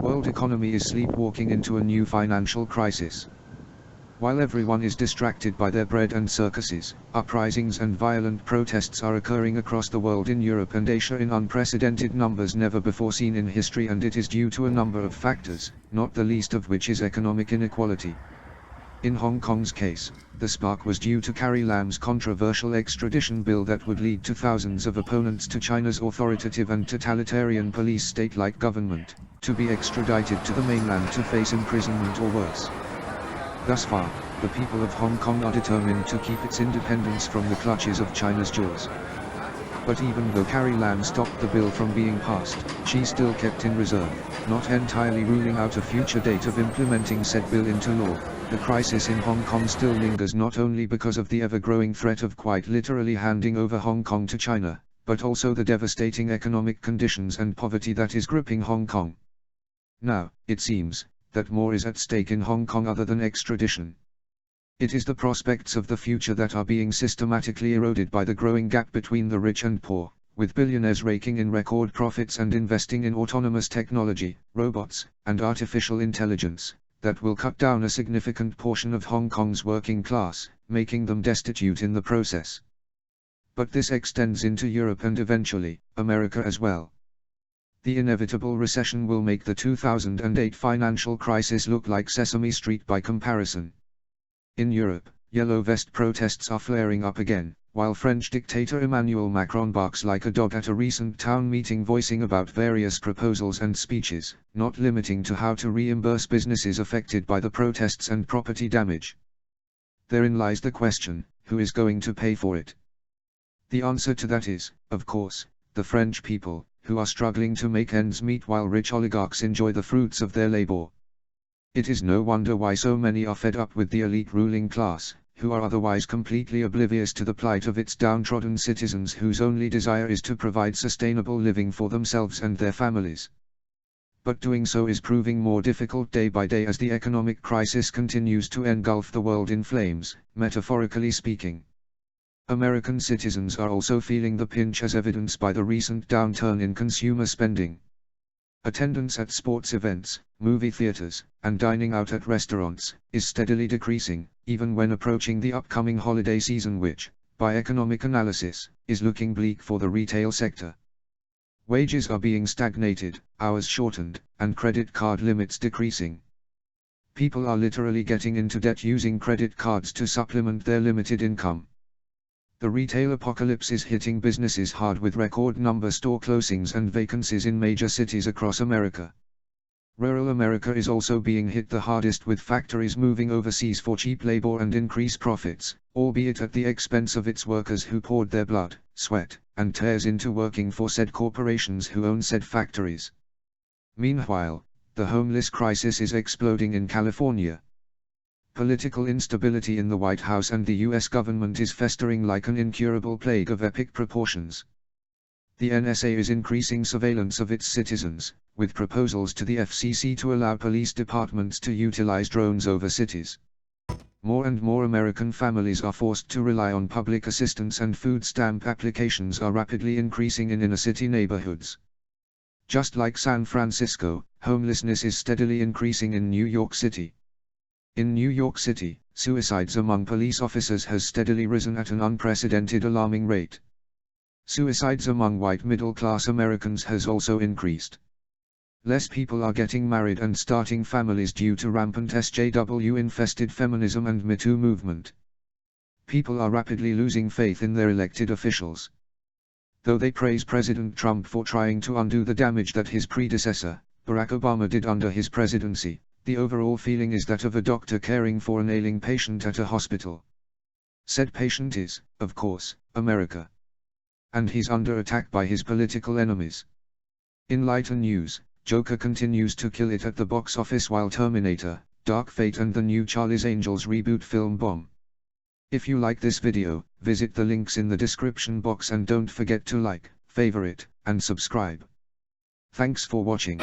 World economy is sleepwalking into a new financial crisis. While everyone is distracted by their bread and circuses, uprisings and violent protests are occurring across the world in Europe and Asia in unprecedented numbers never before seen in history, and it is due to a number of factors, not the least of which is economic inequality. In Hong Kong's case, the spark was due to Carrie Lam's controversial extradition bill that would lead to thousands of opponents to China's authoritative and totalitarian police state-like government, to be extradited to the mainland to face imprisonment or worse. Thus far, the people of Hong Kong are determined to keep its independence from the clutches of China's jaws. But even though Carrie Lam stopped the bill from being passed, she still kept in reserve, not entirely ruling out a future date of implementing said bill into law. The crisis in Hong Kong still lingers not only because of the ever-growing threat of quite literally handing over Hong Kong to China, but also the devastating economic conditions and poverty that is gripping Hong Kong. Now, it seems that more is at stake in Hong Kong other than extradition. It is the prospects of the future that are being systematically eroded by the growing gap between the rich and poor, with billionaires raking in record profits and investing in autonomous technology, robots, and artificial intelligence, that will cut down a significant portion of Hong Kong's working class, making them destitute in the process. But this extends into Europe and eventually, America as well. The inevitable recession will make the 2008 financial crisis look like Sesame Street by comparison. In Europe, yellow vest protests are flaring up again, while French dictator Emmanuel Macron barks like a dog at a recent town meeting voicing about various proposals and speeches, not limiting to how to reimburse businesses affected by the protests and property damage. Therein lies the question, who is going to pay for it? The answer to that is, of course, the French people, who are struggling to make ends meet while rich oligarchs enjoy the fruits of their labor. It is no wonder why so many are fed up with the elite ruling class, who are otherwise completely oblivious to the plight of its downtrodden citizens whose only desire is to provide sustainable living for themselves and their families. But doing so is proving more difficult day by day as the economic crisis continues to engulf the world in flames, metaphorically speaking. American citizens are also feeling the pinch as evidenced by the recent downturn in consumer spending. Attendance at sports events, movie theaters, and dining out at restaurants is steadily decreasing, even when approaching the upcoming holiday season, which, by economic analysis, is looking bleak for the retail sector. Wages are being stagnated, hours shortened, and credit card limits decreasing. People are literally getting into debt using credit cards to supplement their limited income. The retail apocalypse is hitting businesses hard with record number store closings and vacancies in major cities across America. Rural America is also being hit the hardest, with factories moving overseas for cheap labor and increased profits, albeit at the expense of its workers who poured their blood, sweat, and tears into working for said corporations who own said factories. Meanwhile, the homeless crisis is exploding in California. Political instability in the White House and the U.S. government is festering like an incurable plague of epic proportions. The NSA is increasing surveillance of its citizens, with proposals to the FCC to allow police departments to utilize drones over cities. More and more American families are forced to rely on public assistance, and food stamp applications are rapidly increasing in inner-city neighborhoods. Just like San Francisco, homelessness is steadily increasing in New York City. In New York City, suicides among police officers has steadily risen at an unprecedented alarming rate. Suicides among white middle-class Americans has also increased. Less people are getting married and starting families due to rampant SJW-infested feminism and Me Too movement. People are rapidly losing faith in their elected officials. Though they praise President Trump for trying to undo the damage that his predecessor, Barack Obama, did under his presidency, the overall feeling is that of a doctor caring for an ailing patient at a hospital. Said patient is, of course, America. And he's under attack by his political enemies. In lighter news, Joker continues to kill it at the box office while Terminator, Dark Fate and the new Charlie's Angels reboot film bomb. If you like this video, visit the links in the description box and don't forget to like, favorite, and subscribe. Thanks for watching.